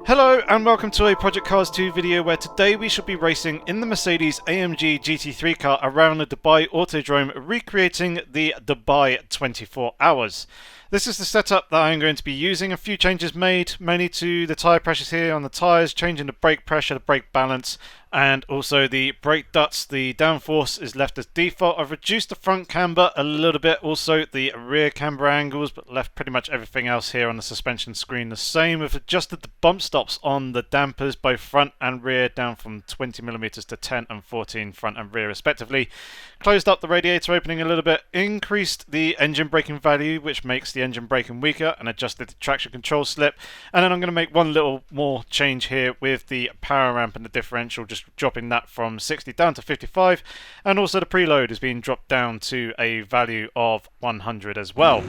Hello and welcome to a Project Cars 2 video where today we shall be racing in the Mercedes AMG GT3 car around the Dubai Autodrome, recreating the Dubai 24 Hours. This is the setup that I'm going to be using. A few changes made, mainly to the tyre pressures here on the tyres, changing the brake pressure, the brake balance, and also the brake ducts. The downforce is left as default. I've reduced the front camber a little bit, also the rear camber angles, but left pretty much everything else here on the suspension screen the same. We've adjusted the bump stops on the dampers, both front and rear, down from 20mm to 10 and 14 front and rear respectively. Closed up the radiator opening a little bit, increased the engine braking value, which makes the engine braking weaker, and adjusted the traction control slip. And then I'm going to make one little more change here with the power ramp and the differential, just dropping that from 60 down to 55, and also the preload is being dropped down to a value of 100 as well.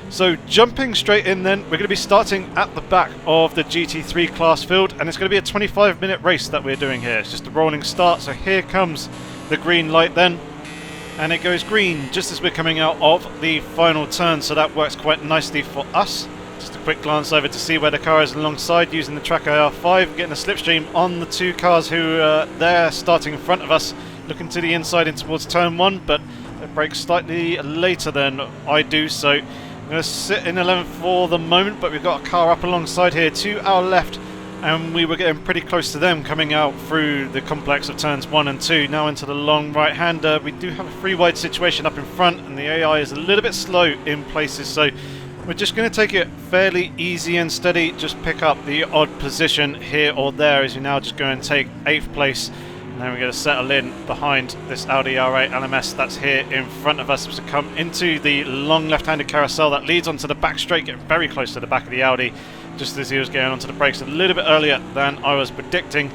So jumping straight in then, we're going to be starting at the back of the GT3 class field, and it's going to be a 25-minute race that we're doing here. It's just a rolling start, so here comes the green light then, and it goes green just as we're coming out of the final turn, so that works quite nicely for us. Just a quick glance over to see where the car is alongside using the TrackIR 5, getting a slipstream on the two cars who are there starting in front of us, looking to the inside in towards turn 1, but it brakes slightly later than I do, so I'm going to sit in 11th for the moment, but we've got a car up alongside here to our left, and we were getting pretty close to them coming out through the complex of turns 1 and 2. Now into the long right-hander, we do have a free wide situation up in front, and the AI is a little bit slow in places, so we're just going to take it fairly easy and steady, just pick up the odd position here or there as we now just go and take 8th place. And then we're going to settle in behind this Audi R8 LMS that's here in front of us to come into the long left-handed carousel that leads onto the back straight, getting very close to the back of the Audi, just as he was going onto the brakes a little bit earlier than I was predicting.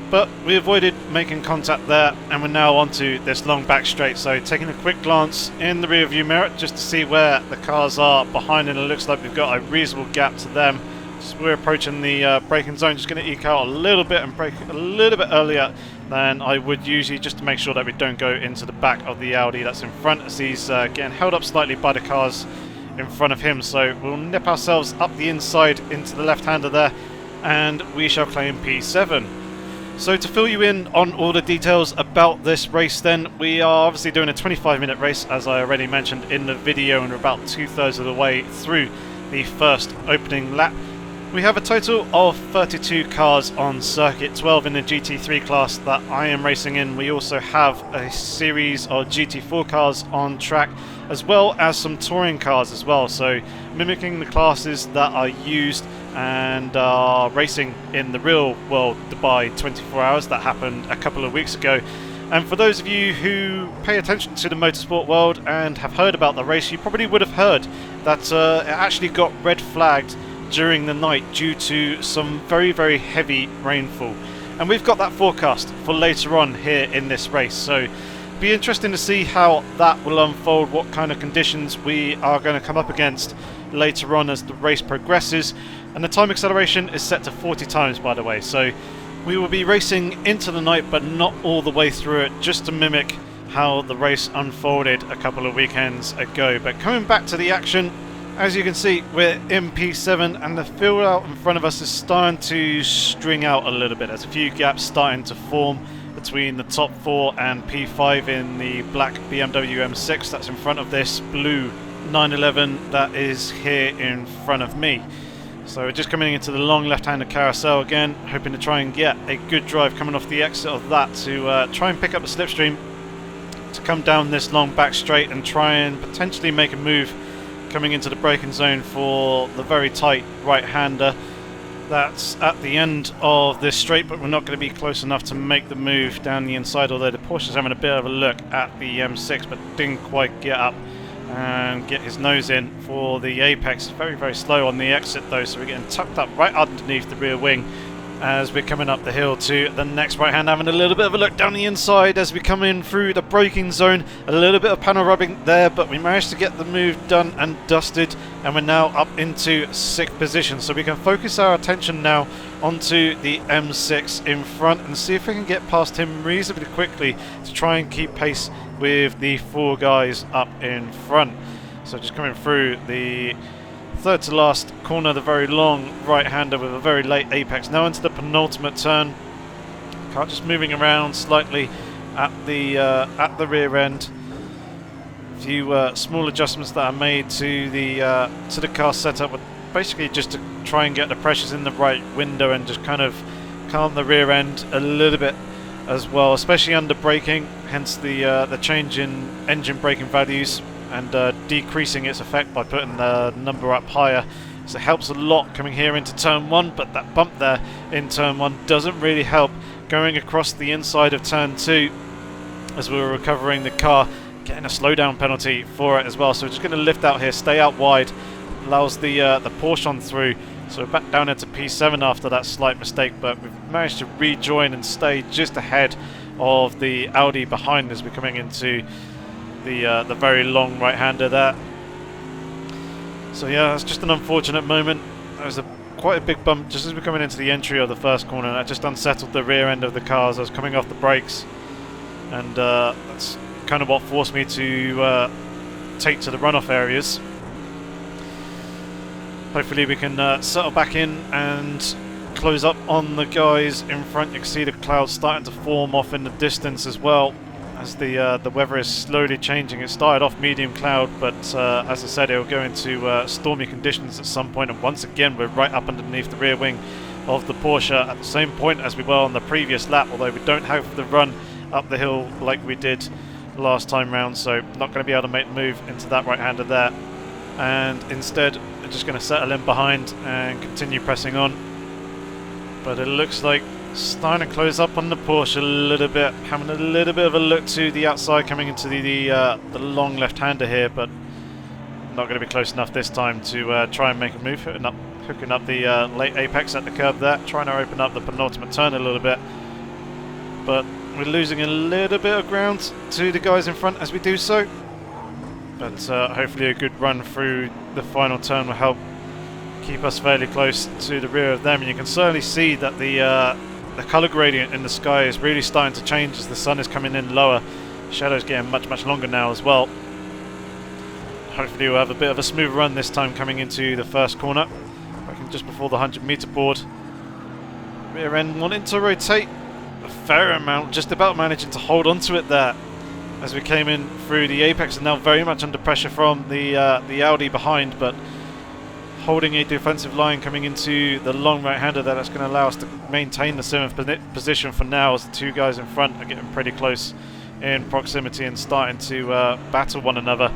But we avoided making contact there, and we're now onto this long back straight. So taking a quick glance in the rear view mirror just to see where the cars are behind, and it looks like we've got a reasonable gap to them. Just we're approaching the braking zone, just going to eke out a little bit and brake a little bit earlier than I would usually, just to make sure that we don't go into the back of the Audi that's in front, as he's getting held up slightly by the cars in front of him. So we'll nip ourselves up the inside into the left-hander there, and we shall claim P7. So to fill you in on all the details about this race then, we are obviously doing a 25-minute race, as I already mentioned in the video, and we're about 2/3 of the way through the first opening lap. We have a total of 32 cars on circuit, 12 in the GT3 class that I am racing in. We also have a series of GT4 cars on track, as well as some touring cars as well, so mimicking the classes that are used and are racing in the real world Dubai 24 Hours that happened a couple of weeks ago. And for those of you who pay attention to the motorsport world and have heard about the race, you probably would have heard that it actually got red flagged during the night due to some very, very heavy rainfall. And we've got that forecast for later on here in this race, so it'll be interesting to see how that will unfold, what kind of conditions we are going to come up against later on as the race progresses. And the time acceleration is set to 40 times, by the way, so we will be racing into the night but not all the way through it, just to mimic how the race unfolded a couple of weekends ago. But coming back to the action, as you can see, we're in P7, and the field out in front of us is starting to string out a little bit. There's a few gaps starting to form between the top 4 and P5 in the black BMW M6 that's in front of this blue 911 that is here in front of me. So we're just coming into the long left-handed carousel again, hoping to try and get a good drive coming off the exit of that to try and pick up the slipstream to come down this long back straight and try and potentially make a move coming into the braking zone for the very tight right-hander that's at the end of this straight, but we're not going to be close enough to make the move down the inside, although the Porsche's having a bit of a look at the M6 but didn't quite get up and get his nose in for the apex. Very, very slow on the exit though, so we're getting tucked up right underneath the rear wing as we're coming up the hill to the next right hand, having a little bit of a look down the inside as we come in through the braking zone. A little bit of panel rubbing there, but we managed to get the move done and dusted, and we're now up into 6th position, so we can focus our attention now onto the M6 in front and see if we can get past him reasonably quickly to try and keep pace with the 4 guys up in front. So just coming through the Third to last corner, the very long right-hander with a very late apex. Now into the penultimate turn. Car just moving around slightly at the rear end. A few small adjustments that are made to the car setup, with basically just to try and get the pressures in the right window and just kind of calm the rear end a little bit as well, especially under braking. Hence the change in engine braking values, and decreasing its effect by putting the number up higher. So it helps a lot coming here into turn 1, but that bump there in turn 1 doesn't really help going across the inside of turn 2 as we were recovering the car, getting a slowdown penalty for it as well. So we're just going to lift out here, stay out wide, allows the Porsche on through. So we're back down into P7 after that slight mistake, but we've managed to rejoin and stay just ahead of the Audi behind as we're coming into the very long right-hander there. So yeah, it's just an unfortunate moment. There was quite a big bump just as we're coming into the entry of the first corner, and that just unsettled the rear end of the car as I was coming off the brakes, and that's kind of what forced me to take to the runoff areas. Hopefully we can settle back in and close up on the guys in front. You can see the clouds starting to form off in the distance as well as the weather is slowly changing. It started off medium cloud, but as I said, it will go into stormy conditions at some point, and once again we're right up underneath the rear wing of the Porsche at the same point as we were on the previous lap, although we don't have the run up the hill like we did last time round, so not going to be able to make the move into that right-hander there, and instead we're just going to settle in behind and continue pressing on. But it looks like starting to close up on the Porsche a little bit, having a little bit of a look to the outside coming into the long left-hander here, but not going to be close enough this time to try and make a move. Hooking up the late apex at the curb there, trying to open up the penultimate turn a little bit, but we're losing a little bit of ground to the guys in front as we do so. But hopefully a good run through the final turn will help keep us fairly close to the rear of them. And you can certainly see that the colour gradient in the sky is really starting to change as the sun is coming in lower. The shadow's getting much longer now as well. Hopefully we'll have a bit of a smooth run this time coming into the first corner. Just before the 100-metre board. Rear end wanting to rotate a fair amount, just about managing to hold on to it there as we came in through the apex, and now very much under pressure from the Audi behind, but holding a defensive line coming into the long right-hander there. That's going to allow us to maintain the 7th position for now, as the two guys in front are getting pretty close in proximity and starting to battle one another.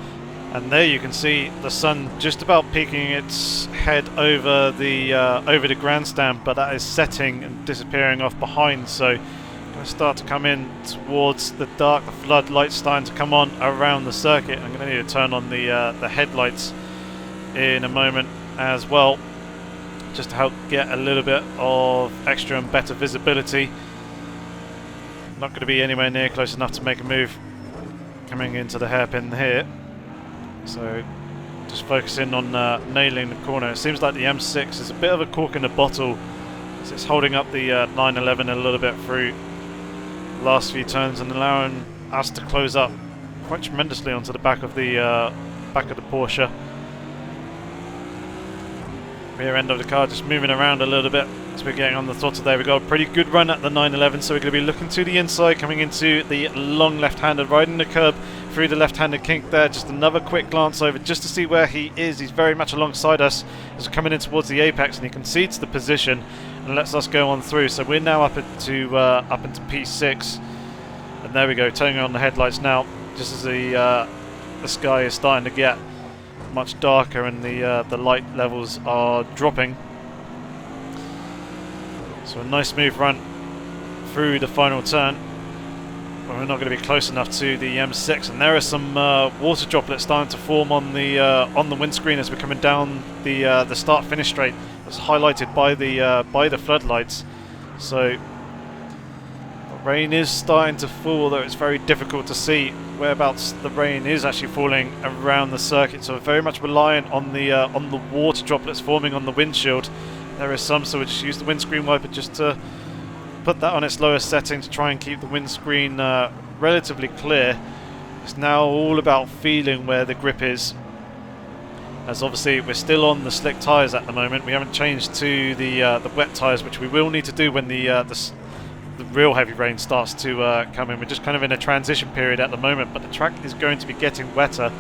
And there you can see the sun just about peeking its head over the grandstand, but that is setting and disappearing off behind. So going to start to come in towards the dark. The floodlights starting to come on around the circuit. I'm going to need to turn on the headlights in a moment as well, just to help get a little bit of extra and better visibility. Not going to be anywhere near close enough to make a move coming into the hairpin here. So just focusing on nailing the corner. It seems like the M6 is a bit of a cork in the bottle as it's holding up the 911 a little bit through the last few turns and allowing us to close up quite tremendously onto the back of the Porsche. Rear end of the car just moving around a little bit as we're getting on the throttle there. We've got a pretty good run at the 911, so we're going to be looking to the inside, coming into the long left-hander, riding the curb through the left-handed kink there. Just another quick glance over just to see where he is. He's very much alongside us as we're coming in towards the apex, and he concedes the position and lets us go on through. So we're now up into P6, and there we go, turning on the headlights now, just as the sky is starting to get much darker and the light levels are dropping. So a nice smooth run through the final turn, but we're not going to be close enough to the M6, and there are some water droplets starting to form on the windscreen as we're coming down the start-finish straight. That's highlighted by the floodlights. So the rain is starting to fall, although it's very difficult to see whereabouts the rain is actually falling around the circuit. So we're very much reliant on the water droplets forming on the windshield. There is some, so we just use the windscreen wiper just to put that on its lowest setting to try and keep the windscreen relatively clear. It's now all about feeling where the grip is as obviously we're still on the slick tyres at the moment. We haven't changed to the wet tyres, which we will need to do when the real heavy rain starts to come in. We're just kind of in a transition period at the moment, but the track is going to be getting wetter,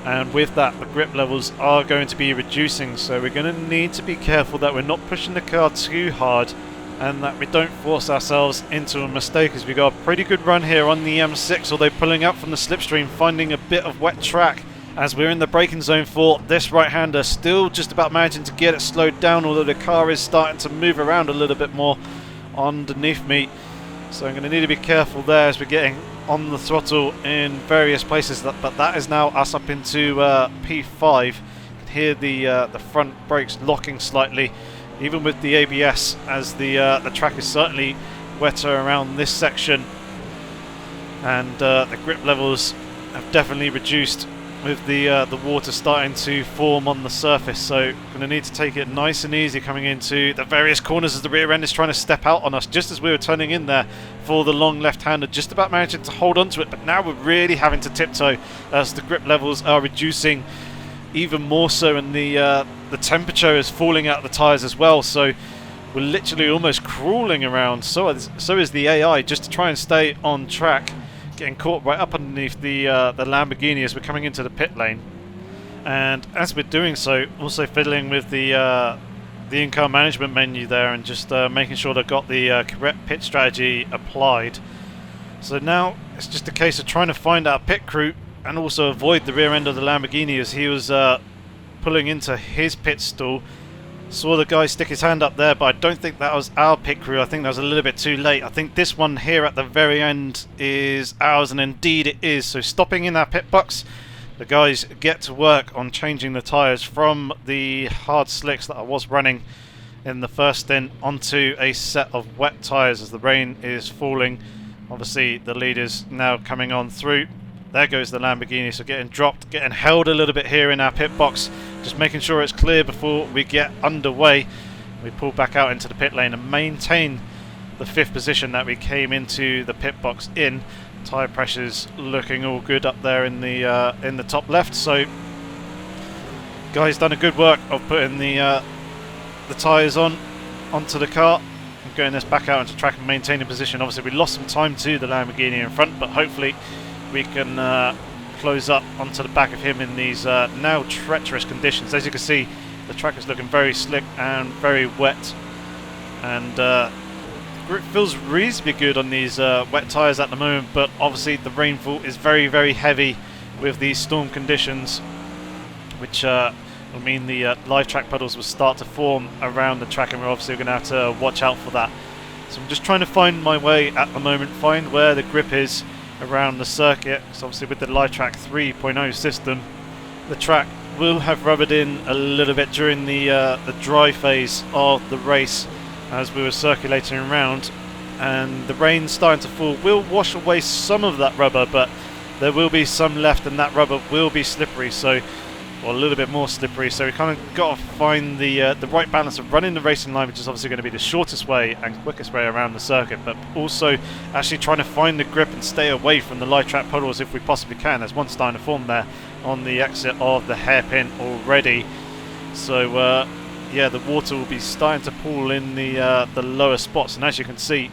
and with that the grip levels are going to be reducing, so we're going to need to be careful that we're not pushing the car too hard and that we don't force ourselves into a mistake, as we got a pretty good run here on the M6, although pulling up from the slipstream, finding a bit of wet track as we're in the braking zone for this right-hander. Still just about managing to get it slowed down, although the car is starting to move around a little bit more underneath me, so I'm going to need to be careful there as we're getting on the throttle in various places. But that is now us up into P5. You can hear the front brakes locking slightly, even with the ABS, as the track is certainly wetter around this section, and the grip levels have definitely reduced with the water starting to form on the surface. So going to need to take it nice and easy coming into the various corners as the rear end is trying to step out on us just as we were turning in there for the long left-hander, just about managing to hold on to it, but now we're really having to tiptoe as the grip levels are reducing even more so, and the temperature is falling out of the tyres as well, so we're literally almost crawling around. So is the AI, just to try and stay on track, getting caught right up underneath the Lamborghini as we're coming into the pit lane. And as we're doing so, also fiddling with the in-car management menu there, and just making sure they've got the correct pit strategy applied. So now it's just a case of trying to find our pit crew and also avoid the rear end of the Lamborghini as he was pulling into his pit stall. Saw the guy stick his hand up there, but I don't think that was our pit crew. I think that was a little bit too late. I think this one here at the very end is ours, and indeed it is. So stopping in our pit box, the guys get to work on changing the tyres from the hard slicks that I was running in the first stint onto a set of wet tyres as the rain is falling. Obviously the lead is now coming on through. There goes the Lamborghini, so getting dropped, getting held a little bit here in our pit box, just making sure it's clear before we get underway. We pull back out into the pit lane and maintain the 5th position that we came into the pit box in. Tyre pressures looking all good up there in the top left, so guys done a good work of putting the tyres onto the car and getting this back out into track and maintaining position. Obviously we lost some time to the Lamborghini in front, but hopefully we can close up onto the back of him in these now treacherous conditions. As you can see, the track is looking very slick and very wet, and grip feels reasonably good on these wet tyres at the moment, but obviously the rainfall is very, very heavy with these storm conditions, which will mean the live track puddles will start to form around the track, and we're obviously going to have to watch out for that. So I'm just trying to find my way at the moment, find where the grip is around the circuit. So obviously with the live track 3.0 system, the track will have rubbered in a little bit during the dry phase of the race as we were circulating around, and the rain starting to fall will wash away some of that rubber, but there will be some left, and that rubber will be slippery, so, or a little bit more slippery, so we kind of got to find the right balance of running the racing line, which is obviously going to be the shortest way and quickest way around the circuit, but also actually trying to find the grip and stay away from the live track puddles if we possibly can. There's one starting to form there on the exit of the hairpin already, so yeah, the water will be starting to pool in the lower spots, and as you can see,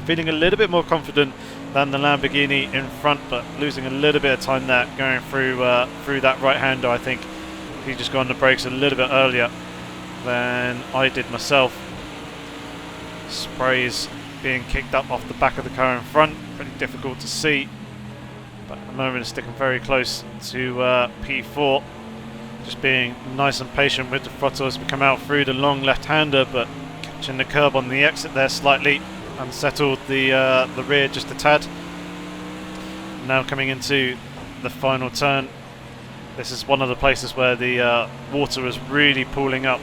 feeling a little bit more confident than the Lamborghini in front, but losing a little bit of time there going through that right-hander. I think he just got on the brakes a little bit earlier than I did myself. Sprays being kicked up off the back of the car in front, pretty difficult to see, but at the moment it's sticking very close to P4. Just being nice and patient with the throttle as we come out through the long left-hander, but catching the curb on the exit there slightly, unsettled the rear just a tad. Now coming into the final turn, this is one of the places where the water was really pooling up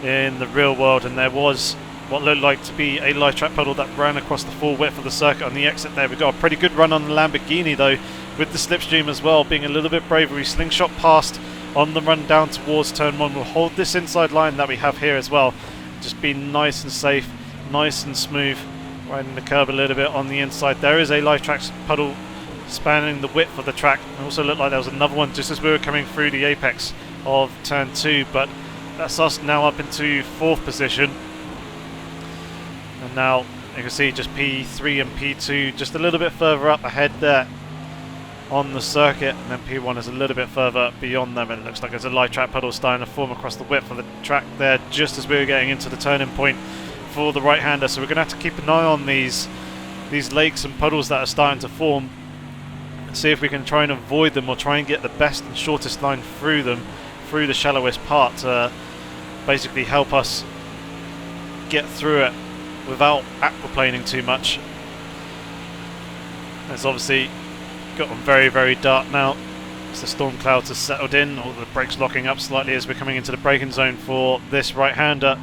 in the real world, and there was what looked like to be a live track puddle that ran across the full width of the circuit on the exit there. We got a pretty good run on the Lamborghini though, with the slipstream as well, being a little bit braver. We slingshot past on the run down towards turn 1. We'll hold this inside line that we have here as well, just be nice and safe, nice and smooth, riding the curb a little bit on the inside. There is a live track puddle spanning the width of the track. It also looked like there was another one just as we were coming through the apex of turn 2, but that's us now up into 4th position. And now you can see just P3 and P2 just a little bit further up ahead there on the circuit, and then P1 is a little bit further beyond them, and it looks like there's a light track puddle starting to form across the width of the track there just as we were getting into the turning point for the right-hander. So we're going to have to keep an eye on these lakes and puddles that are starting to form and see if we can try and avoid them or try and get the best and shortest line through them, through the shallowest part, to basically help us get through it without aquaplaning too much. It's obviously gotten very, very dark now as the storm clouds have settled in, or the brakes locking up slightly as we're coming into the braking zone for this right-hander,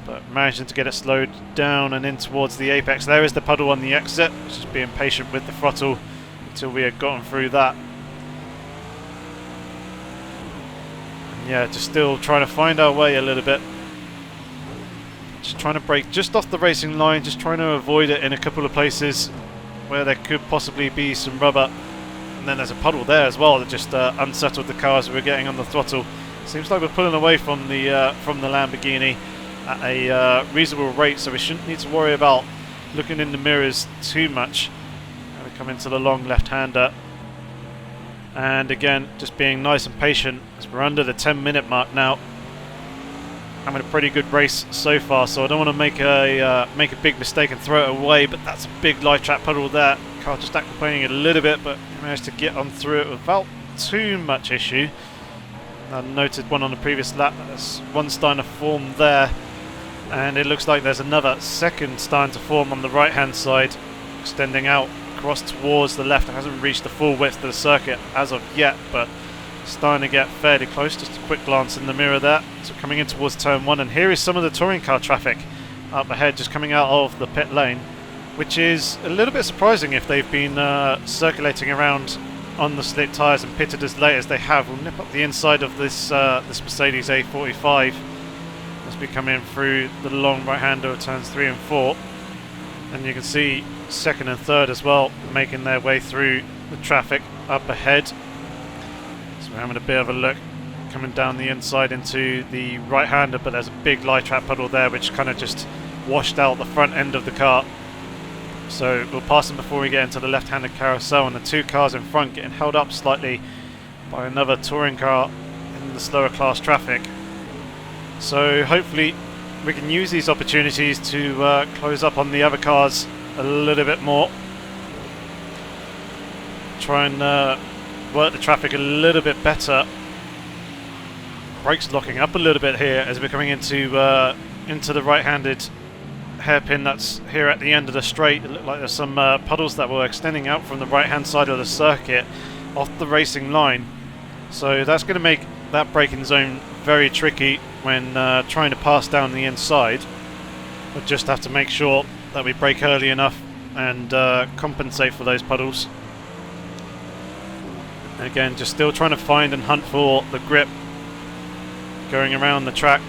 but managing to get it slowed down and in towards the apex. There is the puddle on the exit, just being patient with the throttle until we had gotten through that. And yeah, just still trying to find our way a little bit. Just trying to brake just off the racing line, just trying to avoid it in a couple of places where there could possibly be some rubber. And then there's a puddle there as well that just unsettled the car as we were getting on the throttle. Seems like we're pulling away from the Lamborghini at a reasonable rate, so we shouldn't need to worry about looking in the mirrors too much. And we come into the long left-hander, and again just being nice and patient as we're under the 10-minute mark now. Having a pretty good race so far, so I don't want to make a big mistake and throw it away, but that's a big light track puddle there. Car just aquaplaning it a little bit, but managed to get on through it without too much issue. I noted one on the previous lap, there's one starting to form there, and it looks like there's another second starting to form on the right hand side, extending out across towards the left. It hasn't reached the full width of the circuit as of yet, but starting to get fairly close. Just a quick glance in the mirror there. So coming in towards turn 1, and here is some of the touring car traffic up ahead just coming out of the pit lane, which is a little bit surprising if they've been circulating around on the slick tyres and pitted as late as they have. We'll nip up the inside of this Mercedes A45 as we come in through the long right-hander of turns 3 and 4, and you can see second and third as well making their way through the traffic up ahead. So we're having a bit of a look coming down the inside into the right-hander, but there's a big light track puddle there which kind of just washed out the front end of the car. So we'll pass them before we get into the left-handed carousel, and the two cars in front getting held up slightly by another touring car in the slower class traffic. So hopefully we can use these opportunities to close up on the other cars a little bit more. Try and work the traffic a little bit better. Brakes locking up a little bit here as we're coming into the right-handed hairpin that's here at the end of the straight. It looked like there's some puddles that were extending out from the right-hand side of the circuit off the racing line. So that's going to make that braking zone very tricky when trying to pass down the inside. We'll just have to make sure that we brake early enough and compensate for those puddles. And again, just still trying to find and hunt for the grip going around the track.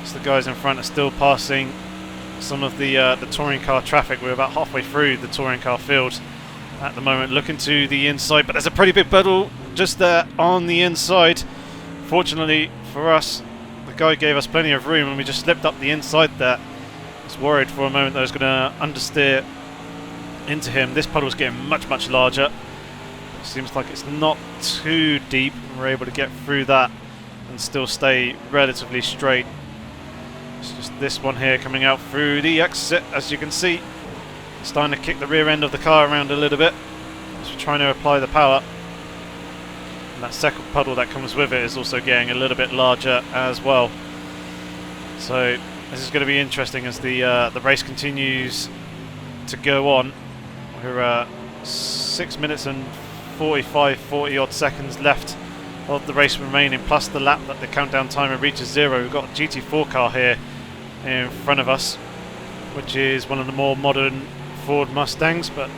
So the guys in front are still passing some of the touring car traffic. We're about halfway through the touring car field at the moment, looking to the inside, but there's a pretty big puddle just there on the inside. Fortunately for us, the guy gave us plenty of room and we just slipped up the inside there. I was worried for a moment that I was going to understeer into him. This puddle's getting much larger. It seems like it's not too deep. We're able to get through that and still stay relatively straight. It's just this one here coming out through the exit, as you can see. Starting to kick the rear end of the car around a little bit as we're trying to apply the power. And that second puddle that comes with it is also getting a little bit larger as well. So this is going to be interesting as the race continues to go on. We're 6 minutes and 40 odd seconds left of the race remaining, plus the lap that the countdown timer reaches 0. We've got a GT4 car here in front of us, which is one of the more modern Ford Mustangs, but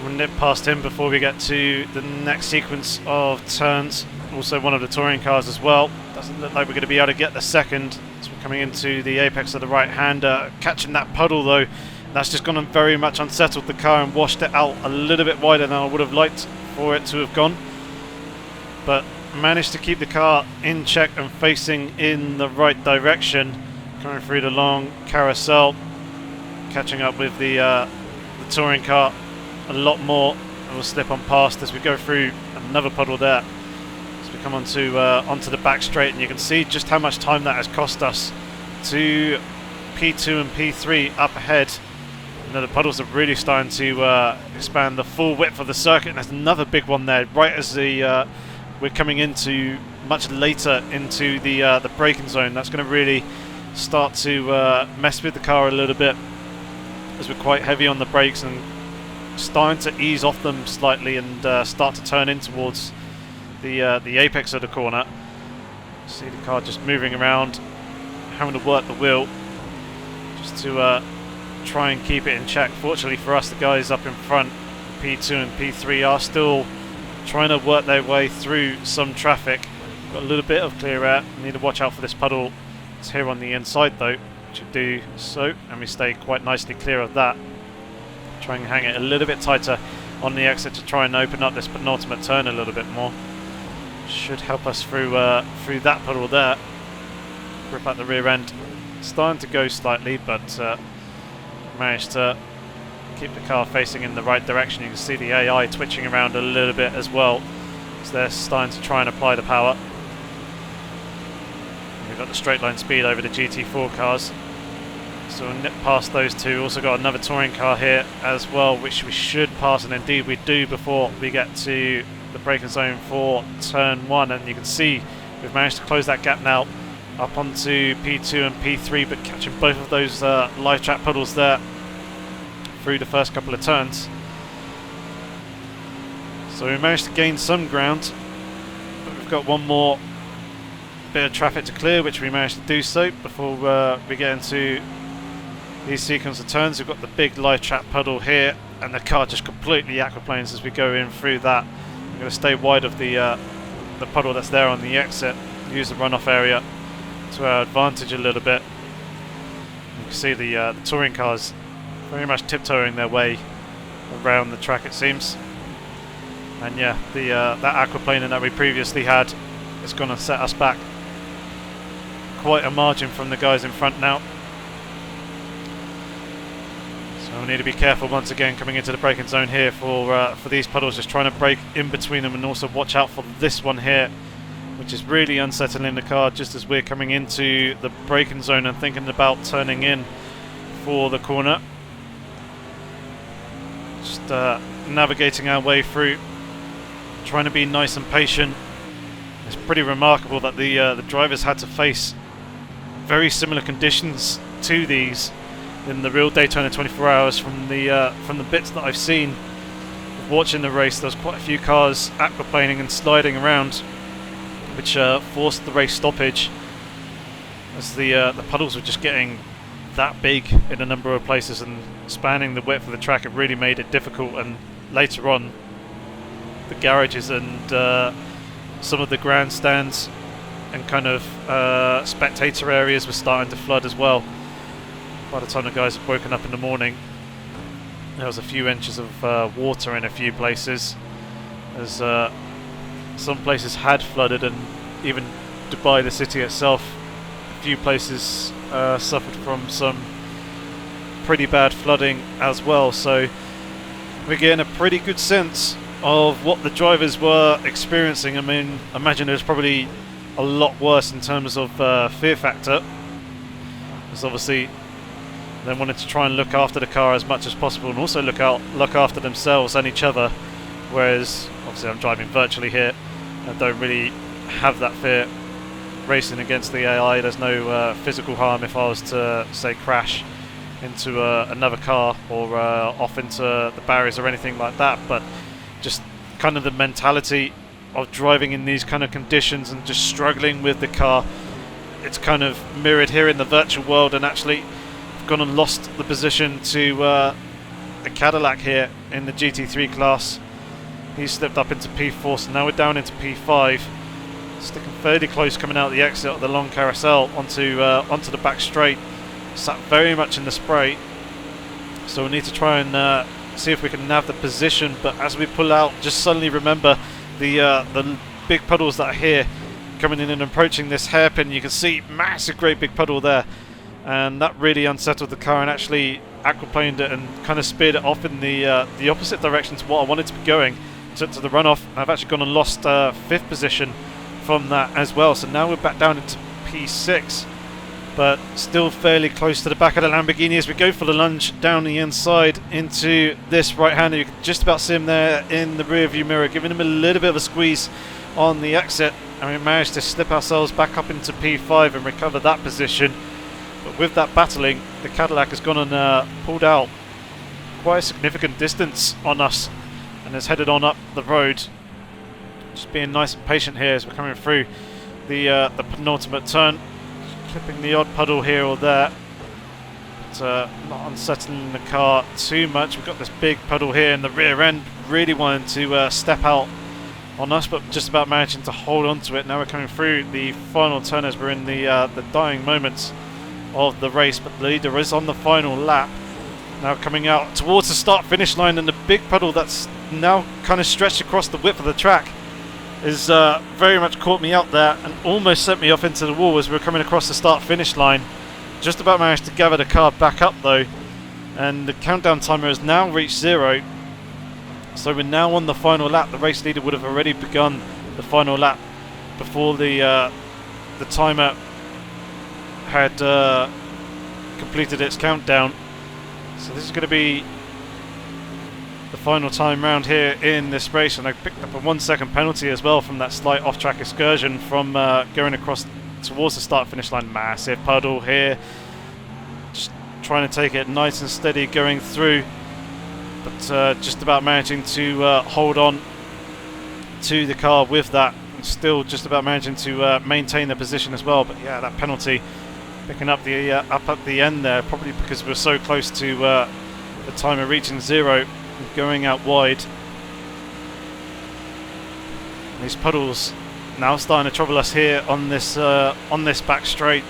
we'll nip past him before we get to the next sequence of turns. Also one of the touring cars as well. Doesn't look like we're going to be able to get the second as we're coming into the apex of the right-hander. Catching that puddle though, that's just gone and very much unsettled the car and washed it out a little bit wider than I would have liked for it to have gone. But managed to keep the car in check and facing in the right direction, coming through the long carousel, catching up with the touring car a lot more, and we'll slip on past as we go through another puddle there. As we come onto the back straight, and you can see just how much time that has cost us to P2 and P3 up ahead. You know, the puddles are really starting to expand the full width of the circuit, and there's another big one there right as we're coming into much later into the braking zone. That's going to really start to mess with the car a little bit, as we're quite heavy on the brakes and starting to ease off them slightly and start to turn in towards the apex of the corner. See the car just moving around, having to work the wheel just to try and keep it in check. Fortunately for us, the guys up in front, P2 and P3, are still trying to work their way through some traffic. Got a little bit of clear air. Need to watch out for this puddle. It's here on the inside though, should do so, and we stay quite nicely clear of that. Try and hang it a little bit tighter on the exit to try and open up this penultimate turn a little bit more. Should help us through that puddle there. Grip out the rear end. Starting to go slightly, but managed to keep the car facing in the right direction. You can see the AI twitching around a little bit as well, so they're starting to try and apply the power. We've got the straight line speed over the GT4 cars, so we'll nip past those two. Also got another touring car here as well, which we should pass, and indeed we do before we get to the braking zone for turn 1. And you can see we've managed to close that gap now up onto P2 and P3, but catching both of those live track puddles there through the first couple of turns. So we managed to gain some ground, but we've got one more bit of traffic to clear, which we managed to do so before we get into these sequence of turns. We've got the big live track puddle here, and the car just completely aquaplanes as we go in through that. I'm going to stay wide of the puddle that's there on the exit, use the runoff area to our advantage a little bit. You can see the touring cars very much tiptoeing their way around the track, it seems. And yeah, that aquaplaning that we previously had is going to set us back quite a margin from the guys in front now. So we need to be careful once again coming into the braking zone here for these puddles, just trying to brake in between them, and also watch out for this one here, which is really unsettling the car just as we're coming into the braking zone and thinking about turning in for the corner. Just navigating our way through, trying to be nice and patient. It's pretty remarkable that the drivers had to face very similar conditions to these in the real Daytona 24 Hours. From the bits that I've seen watching the race, there's quite a few cars aquaplaning and sliding around, which forced the race stoppage, as the puddles were just getting that big in a number of places and spanning the width of the track. It really made it difficult, and later on the garages and some of the grandstands and kind of spectator areas were starting to flood as well. By the time the guys had woken up in the morning, there was a few inches of water in a few places, as some places had flooded, and even Dubai, the city itself, a few places suffered from some pretty bad flooding as well. So we're getting a pretty good sense of what the drivers were experiencing. I mean, I imagine it was probably a lot worse in terms of fear factor, because obviously they wanted to try and look after the car as much as possible, and also look after themselves and each other, whereas obviously I'm driving virtually here. I don't really have that fear racing against the AI. There's no physical harm if I was to, say, crash into another car or off into the barriers or anything like that, but just kind of the mentality of driving in these kind of conditions and just struggling with the car. It's kind of mirrored here in the virtual world, and actually I've gone and lost the position to a Cadillac here in the GT3 class. He's slipped up into P4, so now we're down into P5, sticking fairly close coming out the exit of the long carousel onto the back straight. Sat very much in the spray, so we need to try and see if we can nav the position. But as we pull out, just suddenly remember the big puddles that are here coming in and approaching this hairpin. You can see massive, great big puddle there, and that really unsettled the car and actually aquaplaned it and kind of speared it off in the opposite direction to what I wanted to be going, to the runoff. I've actually gone and lost 5th position from that as well, so now we're back down into P6, but still fairly close to the back of the Lamborghini as we go for the lunge down the inside into this right-hander. You can just about see him there in the rear view mirror, giving him a little bit of a squeeze on the exit, and we managed to slip ourselves back up into P5 and recover that position. But with that battling, the Cadillac has gone and pulled out quite a significant distance on us and has headed on up the road. Just being nice and patient here as we're coming through the penultimate turn, clipping the odd puddle here or there, but not unsettling the car too much. We've got this big puddle here in the rear end, really wanting to step out on us, but just about managing to hold on to it. Now we're coming through the final turn as we're in the dying moments of the race, but the leader is on the final lap. Now coming out towards the start finish line, and the big puddle that's now kind of stretched across the width of the track is very much caught me out there and almost sent me off into the wall as we were coming across the start finish line. Just about managed to gather the car back up though, and the countdown timer has now reached 0, so we're now on the final lap. The race leader would have already begun the final lap before the timer had completed its countdown. So this is going to be the final time round here in this race, and I picked up a 1 second penalty as well from that slight off-track excursion from going across towards the start finish line. Massive puddle here, just trying to take it nice and steady going through, but just about managing to hold on to the car with that, and still just about managing to maintain the position as well. But yeah, that penalty picking up the up at the end there, probably because we're so close to the timer reaching 0 and going out wide. These puddles now starting to trouble us here on this back straight.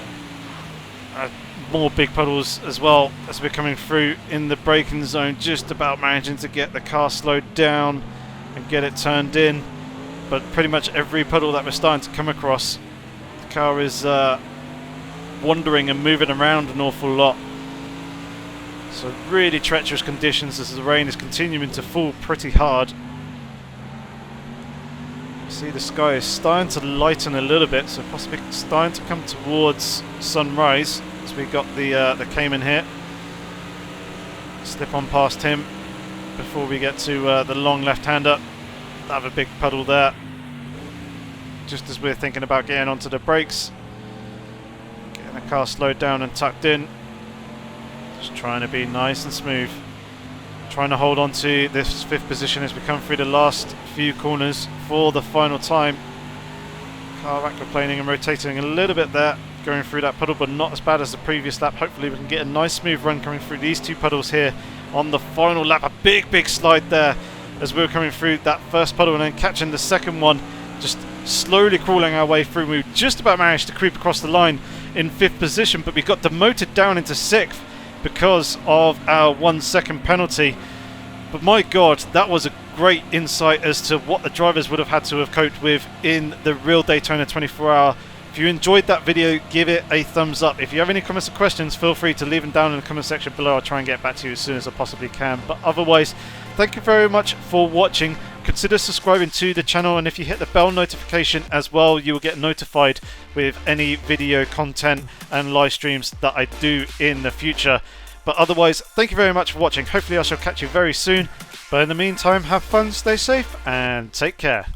More big puddles as well as we're coming through in the braking zone, just about managing to get the car slowed down and get it turned in. But pretty much every puddle that we're starting to come across, the car is wandering and moving around an awful lot. So really treacherous conditions as the rain is continuing to fall pretty hard. See, the sky is starting to lighten a little bit, so possibly starting to come towards sunrise as we got the Cayman here. Slip on past him before we get to the long left-hander. Have a big puddle there, just as we're thinking about getting onto the brakes. Getting the car slowed down and tucked in. Just trying to be nice and smooth. Trying to hold on to this 5th position as we come through the last few corners for the final time. Car aquaplaning and rotating a little bit there, going through that puddle, but not as bad as the previous lap. Hopefully we can get a nice smooth run coming through these 2 puddles here on the final lap. A big slide there as we were coming through that first puddle and then catching the second one, just slowly crawling our way through. We just about managed to creep across the line in 5th position, but we got demoted down into 6th because of our 1 second penalty. But my god, that was a great insight as to what the drivers would have had to have coped with in the real Daytona 24-hour. If you enjoyed that video, give it a thumbs up. If you have any comments or questions, feel free to leave them down in the comment section below. I'll try and get back to you as soon as I possibly can. But otherwise, thank you very much for watching. Consider subscribing to the channel, and if you hit the bell notification as well, you will get notified with any video content and live streams that I do in the future. But otherwise, thank you very much for watching. Hopefully I shall catch you very soon. But in the meantime, have fun, stay safe, and take care.